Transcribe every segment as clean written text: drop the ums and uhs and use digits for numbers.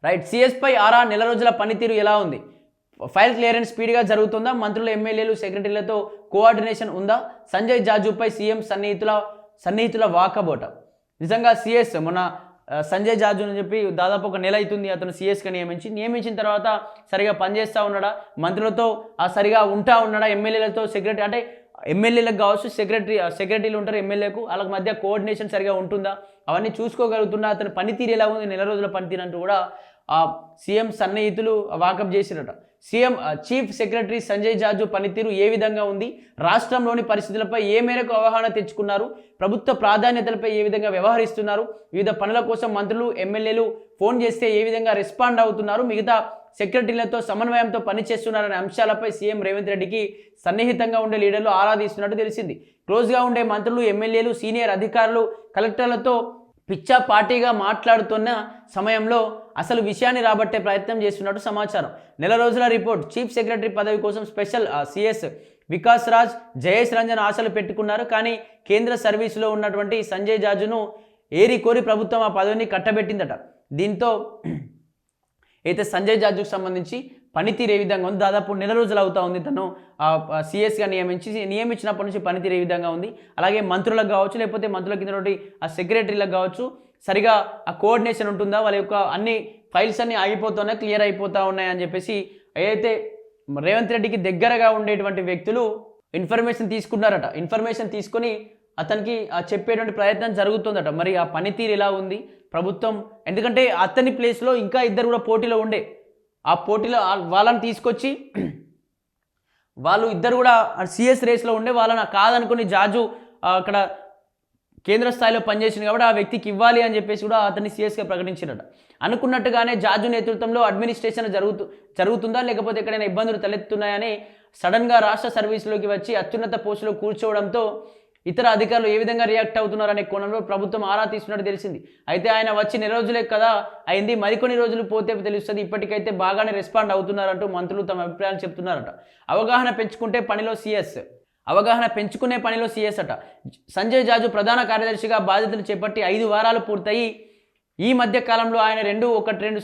Right. CS పై ఆరా, నెల రోజుల పనితీరు ఎలా ఉంది? ఫైల్ క్లియరెన్స్ స్పీడ్గా జరుగుతుందా? మంత్రులు, ఎమ్మెల్యేలు, సెక్రటరీలతో కోఆర్డినేషన్ ఉందా? సంజయ్ జాజుపై సీఎం సన్నిహితుల వాకబోట. నిజంగా సీఎస్ మొన్న సంజయ్ జాజు అని చెప్పి దాదాపు ఒక నెల అవుతుంది అతను సీఎస్గా నియమించిన తర్వాత సరిగా పనిచేస్తూ ఉన్నాడా, మంత్రులతో సరిగా ఉన్నాడా, ఎమ్మెల్యేలతో సెక్రటరీ అంటే ఎమ్మెల్యేలకు కావచ్చు, సెక్రటరీలు ఉంటారు ఎమ్మెల్యేకు, వాళ్ళకి మధ్య కోఆర్డినేషన్ సరిగా ఉంటుందా, అవన్నీ చూసుకోగలుగుతుందా, అతని పనితీరు ఎలా ఉంది, నెల రోజుల పనితీరు అంటూ కూడా సీఎం సన్నిహితులు వాకప్ చేసిరట. సీఎం చీఫ్ సెక్రటరీ సంజయ్ జాజు పనితీరు ఏ విధంగా ఉంది, రాష్ట్రంలోని పరిస్థితులపై ఏ మేరకు అవగాహన తెచ్చుకున్నారు, ప్రభుత్వ ప్రాధాన్యతలపై ఏ విధంగా వ్యవహరిస్తున్నారు, వివిధ పనుల కోసం మంత్రులు, ఎమ్మెల్యేలు ఫోన్ చేస్తే ఏ విధంగా రెస్పాండ్ అవుతున్నారు, మిగతా సెక్రటరీలతో సమన్వయంతో పనిచేస్తున్నారనే అంశాలపై సీఎం రేవంత్ రెడ్డికి సన్నిహితంగా ఉండే లీడర్లు ఆరాధిస్తున్నట్టు తెలిసింది. క్లోజ్గా ఉండే మంత్రులు, ఎమ్మెల్యేలు, సీనియర్ అధికారులు కలెక్టర్లతో పిచ్చా పార్టీగా మాట్లాడుతున్న సమయంలో అసలు విషయాన్ని రాబట్టే ప్రయత్నం చేస్తున్నట్టు సమాచారం. నెల రోజుల రిపోర్ట్. చీఫ్ సెక్రటరీ పదవి కోసం స్పెషల్ సిఎస్ వికాస్ రాజ్, జయేష్ రంజన్ ఆశలు పెట్టుకున్నారు. కానీ కేంద్ర సర్వీసులో ఉన్నటువంటి సంజయ్ జాజును ఏరి కోరి ప్రభుత్వం ఆ పదవిని కట్టబెట్టిందట. దీంతో అయితే సంజయ్ జాజుకు సంబంధించి పనితీరు ఏ విధంగా ఉంది, దాదాపు నెల రోజులు అవుతా ఉంది తను సిఎస్గా నియమించినప్పటి నుంచి పనితీరు ఏ విధంగా ఉంది, అలాగే మంత్రులకు కావచ్చు, లేకపోతే మంత్రుల కింద ఆ సెక్రటరీలకు కావచ్చు సరిగా ఆ కోఆర్డినేషన్ ఉంటుందా, వాళ్ళ యొక్క అన్ని ఫైల్స్ అన్నీ ఆగిపోతున్నాయి, క్లియర్ అయిపోతూ ఉన్నాయి అని చెప్పేసి ఏదైతే రేవంత్ రెడ్డికి దగ్గరగా ఉండేటువంటి వ్యక్తులు ఇన్ఫర్మేషన్ తీసుకున్నారట. ఇన్ఫర్మేషన్ తీసుకొని అతనికి చెప్పేటువంటి ప్రయత్నం జరుగుతుందట. మరి ఆ పనితీరు ఎలా ఉంది ప్రభుత్వం, ఎందుకంటే అతని ప్లేస్లో ఇంకా ఇద్దరు కూడా పోటీలో ఉండే, ఆ పోటీలో వాళ్ళని తీసుకొచ్చి వాళ్ళు ఇద్దరు కూడా సిఎస్ రేస్లో ఉండే, వాళ్ళని కాదనుకుని జాజు అక్కడ కేంద్ర స్థాయిలో పనిచేసింది కాబట్టి ఆ వ్యక్తికి ఇవ్వాలి అని చెప్పేసి కూడా అతన్ని సిఎస్గా ప్రకటించినట. అనుకున్నట్టుగానే జాజు నేతృత్వంలో అడ్మినిస్ట్రేషన్ జరుగుతుందా, లేకపోతే ఎక్కడైనా ఇబ్బందులు తలెత్తున్నాయని సడన్గా రాష్ట్ర సర్వీసులోకి వచ్చి అత్యున్నత పోస్టులో కూర్చోవడంతో ఇతర అధికారులు ఏ విధంగా రియాక్ట్ అవుతున్నారనే కోణంలో ప్రభుత్వం ఆరా తీస్తున్నట్టు తెలిసింది. అయితే ఆయన వచ్చి నెల రోజులే కదా అయింది, మరికొన్ని రోజులు పోతే తెలుస్తుంది. ఇప్పటికైతే బాగానే రెస్పాండ్ అవుతున్నారంటూ మంత్రులు తమ అభిప్రాయాలు చెప్తున్నారట. అవగాహన పెంచుకునే పనిలో సిఎస్ అట. సంజయ్ జాజు ప్రధాన కార్యదర్శిగా బాధ్యతలు చేపట్టి 5 వారాలు పూర్తయి ఈ మధ్య కాలంలో ఆయన రెండు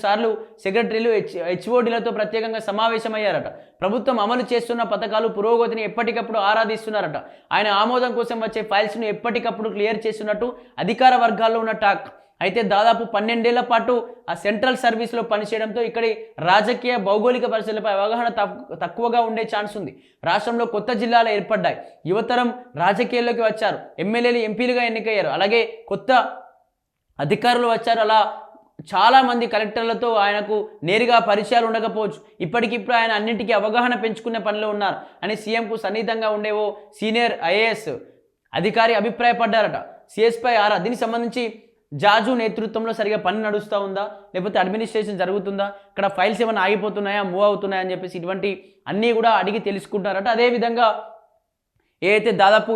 సార్లు సెక్రటరీలు హెచ్ఓడీలతో ప్రత్యేకంగా సమావేశమయ్యారట. ప్రభుత్వం అమలు చేస్తున్న పథకాలు పురోగతిని ఎప్పటికప్పుడు ఆరాధిస్తున్నారట. ఆయన ఆమోదం కోసం వచ్చే ఫైల్స్ను ఎప్పటికప్పుడు క్లియర్ చేస్తున్నట్టు అధికార వర్గాల్లో ఉన్న టాక్. అయితే దాదాపు 12 ఏళ్ల పాటు ఆ సెంట్రల్ సర్వీస్లో పనిచేయడంతో ఇక్కడి రాజకీయ భౌగోళిక పరిస్థితులపై అవగాహన తక్కువగా ఉండే ఛాన్స్ ఉంది. రాష్ట్రంలో కొత్త జిల్లాలు ఏర్పడ్డాయి, యువతరం రాజకీయాల్లోకి వచ్చారు, ఎమ్మెల్యేలు ఎంపీలుగా ఎన్నికయ్యారు, అలాగే కొత్త అధికారులు వచ్చారు. అలా చాలామంది కలెక్టర్లతో ఆయనకు నేరుగా పరిచయాలు ఉండకపోవచ్చు. ఇప్పటికిప్పుడు ఆయన అన్నింటికీ అవగాహన పెంచుకునే పనిలో ఉన్నారు అని సీఎంకు సన్నిహితంగా ఉండేవో సీనియర్ ఐఏఎస్ అధికారి అభిప్రాయపడ్డారట. సిఎస్పై ఆరా. దీనికి సంబంధించి జాజు నేతృత్వంలో సరిగా పని నడుస్తూ ఉందా, లేకపోతే అడ్మినిస్ట్రేషన్ జరుగుతుందా, ఇక్కడ ఫైల్స్ ఏమైనా ఆగిపోతున్నాయా, మూవ్ అవుతున్నాయా అని చెప్పేసి ఇటువంటి అన్నీ కూడా అడిగి తెలుసుకుంటారట. అదేవిధంగా ఏదైతే దాదాపు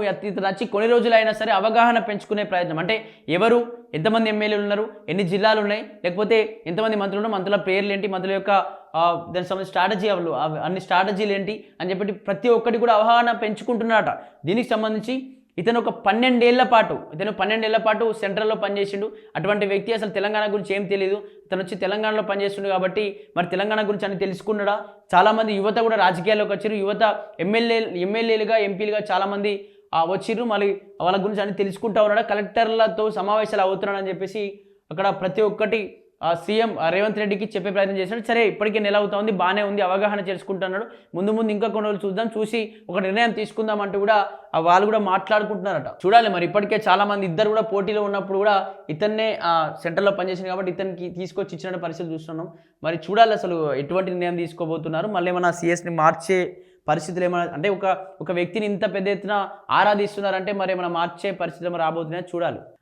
నచ్చి కొన్ని రోజులైనా సరే అవగాహన పెంచుకునే ప్రయత్నం, అంటే ఎవరు, ఎంతమంది ఎమ్మెల్యేలు ఉన్నారు, ఎన్ని జిల్లాలు ఉన్నాయి, లేకపోతే ఎంతమంది మంత్రులు ఉన్నారు, మంత్రుల పేర్లు ఏంటి, మంత్రుల యొక్క దానికి సంబంధించిన స్ట్రాటజీ అన్ని స్ట్రాటజీలు ఏంటి అని చెప్పి ప్రతి ఒక్కటి కూడా అవగాహన పెంచుకుంటున్నారట. దీనికి సంబంధించి ఇతను 12 ఏళ్ల పాటు సెంట్రల్లో పనిచేసిండు. అటువంటి వ్యక్తి అసలు తెలంగాణ గురించి ఏం తెలియదు. ఇతను వచ్చి తెలంగాణలో పనిచేస్తుండు కాబట్టి మరి తెలంగాణ గురించి అని తెలుసుకున్నాడా. చాలామంది యువత కూడా రాజకీయాల్లోకి వచ్చారు, యువత ఎమ్మెల్యేలుగా ఎంపీలుగా చాలామంది వచ్చిర్రు. మళ్ళీ వాళ్ళ గురించి అని తెలుసుకుంటా ఉన్నాడా, కలెక్టర్లతో సమావేశాలు అవుతున్నాడని చెప్పేసి అక్కడ ప్రతి ఒక్కటి సీఎం రేవంత్ రెడ్డికి చెప్పే ప్రయత్నం చేశాడు. సరే, ఇప్పటికే నెల అవుతా ఉంది, బాగానే ఉంది, అవగాహన చేసుకుంటున్నాడు, ముందు ఇంకా కొన్ని రోజులు చూద్దాం, చూసి ఒక నిర్ణయం తీసుకుందాం అంటూ కూడా వాళ్ళు కూడా మాట్లాడుకుంటున్నారట. చూడాలి మరి. ఇప్పటికే చాలామంది ఇద్దరు కూడా పోటీలో ఉన్నప్పుడు కూడా ఇతన్నే సెంటర్లో పనిచేసింది కాబట్టి ఇతనికి తీసుకొచ్చి ఇచ్చిన పరిస్థితి చూస్తున్నాం. మరి చూడాలి అసలు ఎటువంటి నిర్ణయం తీసుకోబోతున్నారు, మళ్ళీ ఏమైనా సిఎస్ని మార్చే పరిస్థితులు ఏమైనా, అంటే ఒక వ్యక్తిని ఇంత పెద్ద ఎత్తున ఆరాధిస్తున్నారంటే మరి ఏమైనా మార్చే పరిస్థితులు రాబోతున్నాయో చూడాలి.